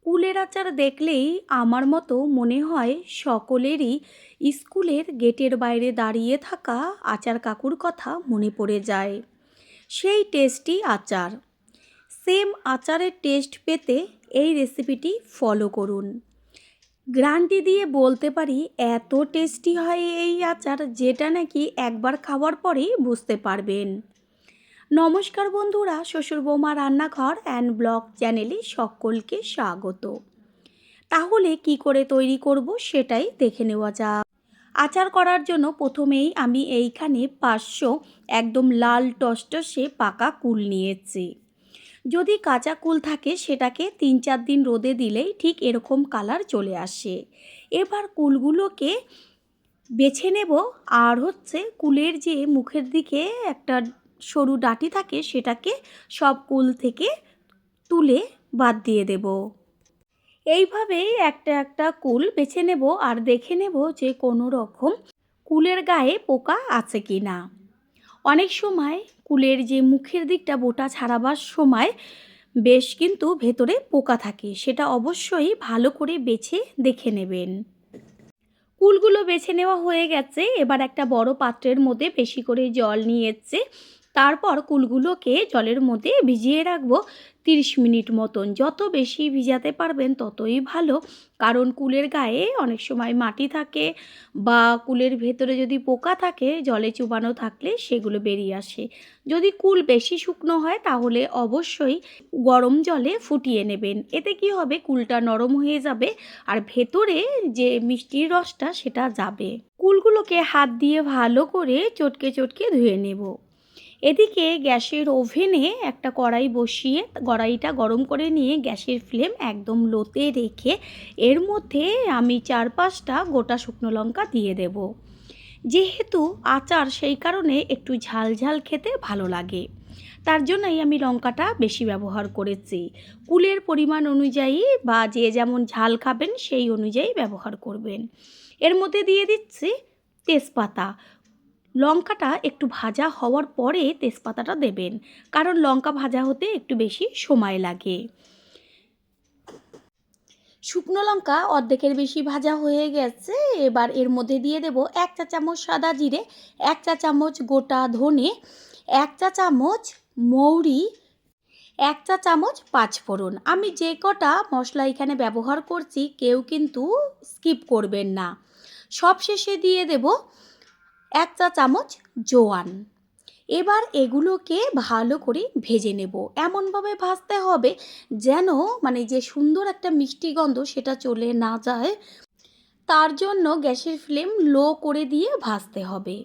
কুলের আচার দেখলেই আমার মতো মনে হয় সকলেরই স্কুলের গেটের বাইরে দাঁড়িয়ে থাকা আচার কাকুর কথা মনে পড়ে যায়। সেই টেস্টি আচার, সেম আচারের টেস্ট পেতে এই রেসিপিটি ফলো করুন। গ্যারান্টি দিয়ে বলতে পারি এত টেস্টি হয় এই আচার, যেটা নাকি একবার খাওয়ার পরেই বুঝতে পারবেন। নমস্কার বন্ধুরা, শ্বশুর বৌমা রান্নাঘর অ্যান্ড ব্লগ চ্যানেলে সকলকে স্বাগত। তাহলে কি করে তৈরি করব সেটাই দেখে নেওয়া যাক। আচার করার জন্য প্রথমেই আমি এইখানে 500 একদম লাল টসটসে পাকা কুল নিয়েছি। যদি কাঁচা কুল থাকে সেটাকে 3-4 দিন রোদে দিলেই ঠিক এরকম কালার চলে আসে। এবার কুলগুলোকে বেছে নেব, আর কুলের যে মুখের দিকে একটা সরু ডাঁটি থাকে সেটাকে সব কুল থেকে তুলে বাদ দিয়ে দেব। এইভাবেই একটা একটা কুল বেছে নেব আর দেখে নেব যে কোনো রকম কুলের গায়ে পোকা আছে কি না। অনেক সময় কুলের যে মুখের দিকটা বোটা ছাড়াবার সময় বেশ কিন্তু ভেতরে পোকা থাকে, সেটা অবশ্যই ভালো করে বেছে দেখে নেবেন। কুলগুলো বেছে নেওয়া হয়ে গেছে। এবার একটা বড় পাত্রের মধ্যে বেশি করে জল নিয়েছে। তারপর কুলগুলোকে জলের মধ্যে ভিজিয়ে রাখবো 30 মিনিট মতন। যত বেশি ভিজাতে পারবেন ততই ভালো, কারণ কুলের গায়ে অনেক সময় মাটি থাকে বা কুলের ভেতরে যদি পোকা থাকে জলে চুবানো থাকলে সেগুলো বেরিয়ে আসে। যদি কুল বেশি শুকনো হয় তাহলে অবশ্যই গরম জলে ফুটিয়ে নেবেন। এতে কি হবে, কুলটা নরম হয়ে যাবে আর ভেতরে যে মিষ্টির রসটা সেটা যাবে। কুলগুলোকে হাত দিয়ে ভালো করে চটকে চটকে ধুয়ে নেব। এদিকে গ্যাসের ওভেনে একটা কড়াই বসিয়ে কড়াইটা গরম করে নিয়ে গ্যাসের ফ্লেম একদম লোতে রেখে এর মধ্যে আমি 4-5টা গোটা শুকনো লঙ্কা দিয়ে দেব। যেহেতু আচার সেই কারণে একটু ঝাল ঝাল খেতে ভালো লাগে, তার জন্যই আমি লঙ্কাটা বেশি ব্যবহার করেছি। কুলের পরিমাণ অনুযায়ী বা যে যেমন ঝাল খাবেন সেই অনুযায়ী ব্যবহার করবেন। এর মধ্যে দিয়ে দিচ্ছি তেজপাতা। লঙ্কাটা একটু ভাজা হওয়ার পরে তেজপাতাটা দেবেন, কারণ লঙ্কা ভাজা হতে একটু বেশি সময় লাগে। শুকনো লঙ্কা অর্ধেকের বেশি ভাজা হয়ে গেছে। এবার এর মধ্যে দিয়ে দেব 1 চা চামচ সাদা জিরে, 1 চা চামচ গোটা ধনে, 1 চা চামচ মৌরি, 1 চা চামচ পাঁচফোড়ন। আমি যে কটা মশলা এখানে ব্যবহার করছি কেউ কিন্তু স্কিপ করবেন না। সবশেষে দিয়ে দেব 1 চা চামচ জোয়ান। এবার এগুলোকে ভালো করে ভেজে নেব। এমনভাবে ভাজতে হবে যেন যে সুন্দর একটা মিষ্টি গন্ধ সেটা চলে না যায়। তার জন্য গ্যাসের ফ্লেম লো করে দিয়ে ভাজতে হবে।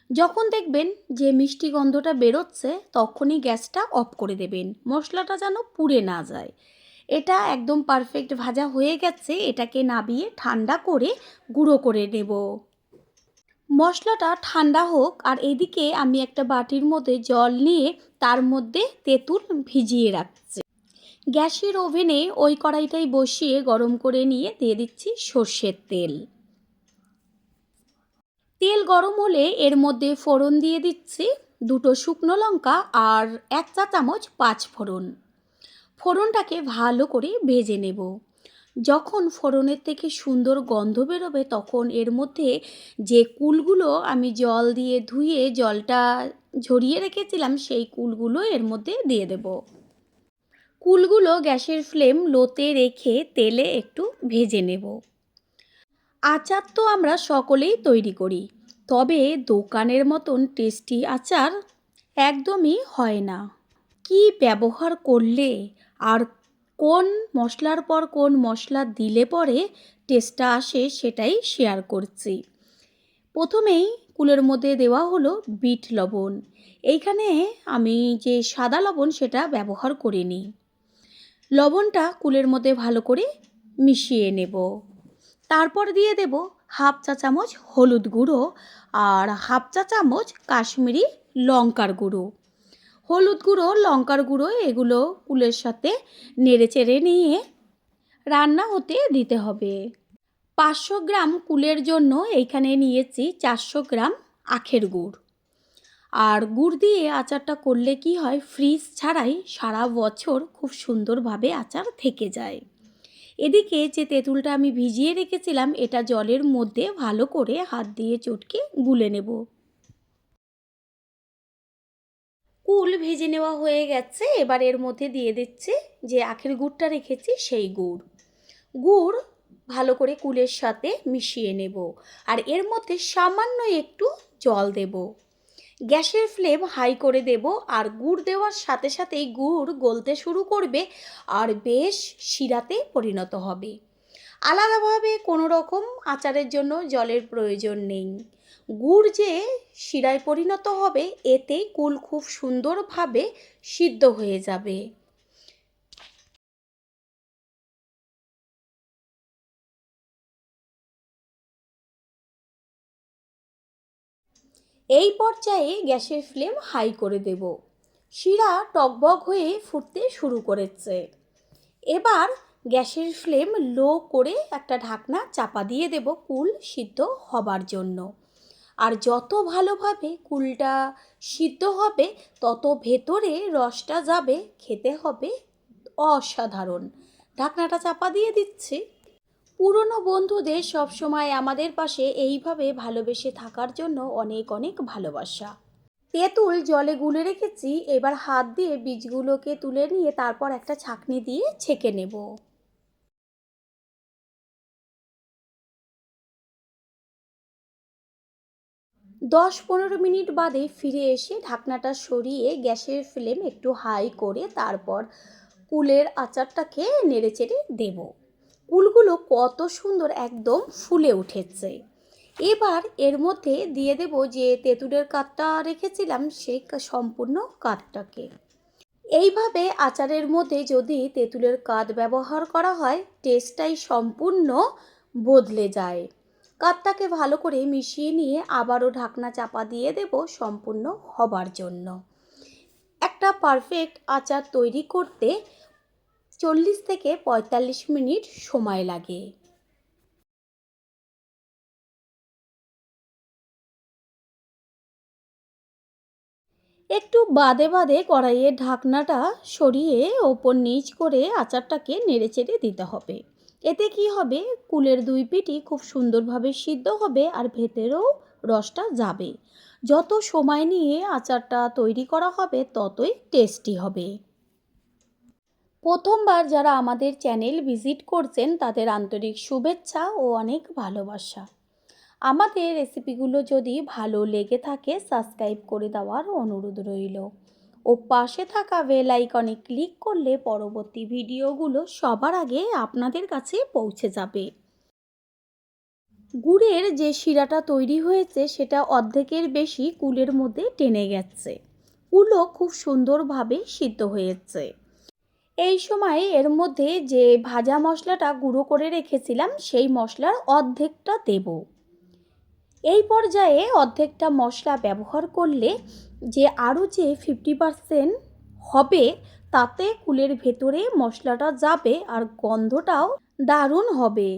যখন দেখবেন যে মিষ্টি গন্ধটা বেরোচ্ছে তখনই গ্যাসটা অফ করে দেবেন, মশলাটা যেন পুড়ে না যায়। এটা একদম পারফেক্ট ভাজা হয়ে গেছে। এটাকে নাবিয়ে ঠান্ডা করে গুঁড়ো করে নেব। মশলাটা ঠান্ডা হোক, আর এদিকে আমি একটা বাটির মধ্যে জল নিয়ে তার মধ্যে তেঁতুল ভিজিয়ে রাখছি। গ্যাসের ওভেনে ওই কড়াইটাই বসিয়ে গরম করে নিয়ে দিয়ে দিচ্ছি সর্ষের তেল। তেল গরম হলে এর মধ্যে ফোড়ন দিয়ে দিচ্ছি 2টো শুকনো লঙ্কা আর 1 চা চামচ পাঁচফোড়ন। ফোড়নটাকে ভালো করে ভেজে নেব। যখন ফোড়নের থেকে সুন্দর গন্ধ বেরোবে তখন এর মধ্যে যে কুলগুলো আমি জল দিয়ে ধুয়ে জলটা ঝরিয়ে রেখেছিলাম সেই কুলগুলো এর মধ্যে দিয়ে দেব। কুলগুলো গ্যাসের ফ্লেম লোতে রেখে তেলে একটু ভেজে নেব। আচার তো আমরা সকলেই তৈরি করি, তবে দোকানের মতন টেস্টি আচার একদমই হয় না। কি ব্যবহার করলে আর কোন মশলার পর কোন মশলা দিলে পরে টেস্টটা আসে সেটাই শেয়ার করছি। প্রথমেই কুলের মধ্যে দেওয়া হলো বিট লবণ। এইখানে আমি যে সাদা লবণ সেটা ব্যবহার করিনি। লবণটা কুলের মধ্যে ভালো করে মিশিয়ে নেব। তারপর দিয়ে দেব 1/2 চা চামচ হলুদ গুঁড়ো আর 1/2 চা চামচ কাশ্মীরি লঙ্কার গুঁড়ো। হলুদ গুঁড়ো, লঙ্কার গুঁড়ো এগুলো কুলের সাথে নেড়েচেড়ে নিয়ে রান্না হতে দিতে হবে। 500 গ্রাম কুলের জন্য এইখানে নিয়েছি 400 গ্রাম আখের গুড়। আর গুড় দিয়ে আচারটা করলে কি হয়, ফ্রিজ ছাড়াই সারা বছর খুব সুন্দরভাবে আচার থেকে যায়। এদিকে যে তেঁতুলটা আমি ভিজিয়ে রেখেছিলাম, এটা জলের মধ্যে ভালো করে হাত দিয়ে চটকে গুলে নেব। কুল ভেজে নেওয়া হয়ে গেছে। এবার এর মধ্যে দিয়ে দিচ্ছি যে আখের গুড়টা রেখেছি সেই গুড় ভালো করে কুলের সাথে মিশিয়ে নেব। আর এর মধ্যে সামান্য একটু জল দেব। গ্যাসের ফ্লেম হাই করে দেব। আর গুড় দেওয়ার সাথে সাথেই গুড় গলতে শুরু করবে আর বেশ শিরাতে পরিণত হবে। আলাদাভাবে কোনো রকম আচারের জন্য জলের প্রয়োজন নেই। গুড় যে শিরায় পরিণত হবে, এতে কুল খুব সুন্দরভাবে সিদ্ধ হয়ে যাবে। এই পর্যায়ে গ্যাসের ফ্লেম হাই করে দেব। শিরা টকবক হয়ে ফুটতে শুরু করেছে। এবার গ্যাসের ফ্লেম লো করে একটা ঢাকনা চাপা দিয়ে দেব কুল সিদ্ধ হবার জন্য। আর যত ভালোভাবে কুলটা সিদ্ধ হবে তত ভেতরে রসটা যাবে, খেতে হবে অসাধারণ। ঢাকনাটা চাপা দিয়ে দিচ্ছি। পুরনো বন্ধুদের সবসময় আমাদের পাশে এইভাবে ভালোবেসে থাকার জন্য অনেক অনেক ভালোবাসা। তেঁতুল জলে গুলে রেখেছি। এবার হাত দিয়ে বীজগুলোকে তুলে নিয়ে তারপর একটা ছাঁকনি দিয়ে ছেঁকে নেব। 10-15 মিনিট বাদে ফিরে এসে ঢাকনাটা সরিয়ে গ্যাসের ফ্লেম একটু হাই করে তারপর কুলের আচারটাকে নেড়েচেড়ে দেব। কুলগুলো কত সুন্দর একদম ফুলে উঠেছে। এবার এর মধ্যে দিয়ে দেব যে তেঁতুলের কাঠটা রেখেছিলাম সেই সম্পূর্ণ কাঠটাকে। এইভাবে আচারের মধ্যে যদি তেঁতুলের কাঠ ব্যবহার করা হয়, টেস্টটাই সম্পূর্ণ বদলে যায়। কাঠটাকে ভালো করে মিশিয়ে নিয়ে আবারও ঢাকনা চাপা দিয়ে দেব সম্পূর্ণ হবার জন্য। একটা পারফেক্ট আচার তৈরি করতে 40 থেকে 45 মিনিট সময় লাগে। একটু বাদে বাদে কড়াইয়ের ঢাকনাটা সরিয়ে ওপর নিচ করে আচারটাকে নেড়েচেড়ে দিতে হবে। এতে কি হবে, কুলের দুই পিঠই খুব সুন্দরভাবে সিদ্ধ হবে আর ভেতরেও রসটা যাবে। যত সময় নিয়ে আচারটা তৈরি করা হবে ততই টেস্টি হবে। প্রথমবার যারা আমাদের চ্যানেল ভিজিট করছেন তাদের আন্তরিক শুভেচ্ছা ও অনেক ভালোবাসা। আমাদের রেসিপিগুলো যদি ভালো লেগে থাকে সাবস্ক্রাইব করে দেওয়ার অনুরোধ রইল ও পাশে থাকা বেল আইকনে ক্লিক করলে পরবর্তী ভিডিওগুলো সবার আগে আপনাদের কাছে পৌঁছে যাবে। গুড়ের যে শিরাটা তৈরি হয়েছে সেটা অর্ধেকের বেশি কুলের মধ্যে টেনে গেছে। কুলও খুব সুন্দরভাবে সিদ্ধ হয়েছে। এই সময় এর মধ্যে যে ভাজা মশলাটা গুঁড়ো করে রেখেছিলাম সেই মশলার অর্ধেকটা দেব। এই পর্যায়ে অর্ধেকটা মশলা ব্যবহার করলে যে আরও যে 50% হবে, তাতে কুলের ভেতরে মশলাটা যাবে আর গন্ধটাও দারুণ হবে।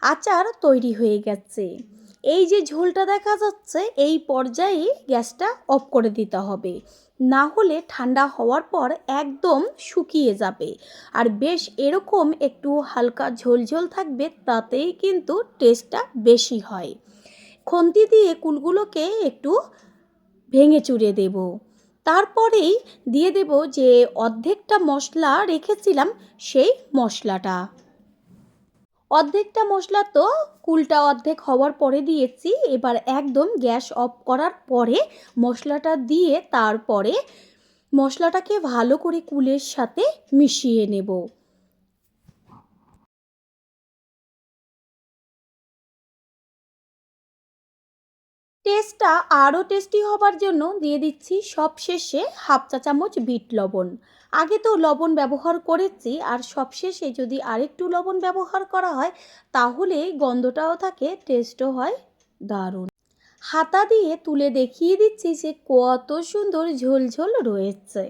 আচার তৈরি হয়ে গেছে। এই যে ঝোলটা দেখা যাচ্ছে, এই পর্যায়ে গ্যাসটা অফ করে দিতে হবে, না হলে ঠান্ডা হওয়ার পর একদম শুকিয়ে যাবে। আর বেশ এরকম একটু হালকা ঝোল ঝোল থাকবে, তাতেই কিন্তু টেস্টটা বেশি হয়। খুন্তি দিয়ে কুলগুলোকে একটু ভেঙে চুরে দেব। তারপরেই দিয়ে দেব যে অর্ধেকটা মশলা রেখেছিলাম সেই মশলাটা। অর্ধেকটা মশলা তো কুলটা অর্ধেক হওয়ার পরে দিয়েছি। এবার একদম গ্যাস অফ করার পরে মশলাটা দিয়ে তারপরে মশলাটাকে ভালো করে কুলের সাথে মিশিয়ে নেব। টেস্টটা আরও টেস্টি হবার জন্য দিয়ে দিচ্ছি সবশেষে হাফ চা চামচ বিট লবণ। আগে তো লবণ ব্যবহার করেছি, আর সবশেষে যদি আরেকটু লবণ ব্যবহার করা হয় তাহলে গন্ধটাও থাকে, টেস্টও হয় দারুণ। হাতা দিয়ে তুলে দেখিয়ে দিচ্ছি যে কত সুন্দর ঝোলঝোল রয়েছে।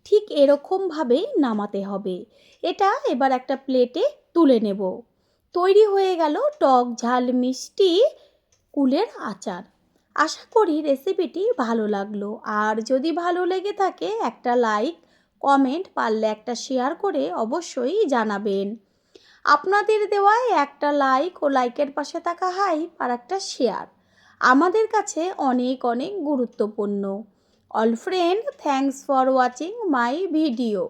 ঠিক এরকমভাবেই নামাতে হবে। এটা এবার একটা প্লেটে তুলে নেব। তৈরি হয়ে গেল টক ঝাল মিষ্টি কুলের আচার। আশা করি রেসিপিটি ভালো লাগলো, আর যদি ভালো লেগে থাকে একটা লাইক, কমেন্ট, পারলে একটা শেয়ার করে অবশ্যই জানাবেন। আপনাদের দেওয়ায় একটা লাইক ও লাইকের পাশে থাকা হাইপ আর একটা শেয়ার আমাদের কাছে অনেক অনেক গুরুত্বপূর্ণ। All friend, thanks for watching my video.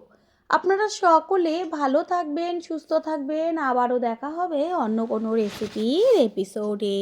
আপনারা সকলে ভালো থাকবেন, সুস্থ থাকবেন। আবারও দেখা হবে অন্য কোনো রেসিপির এপিসোডে।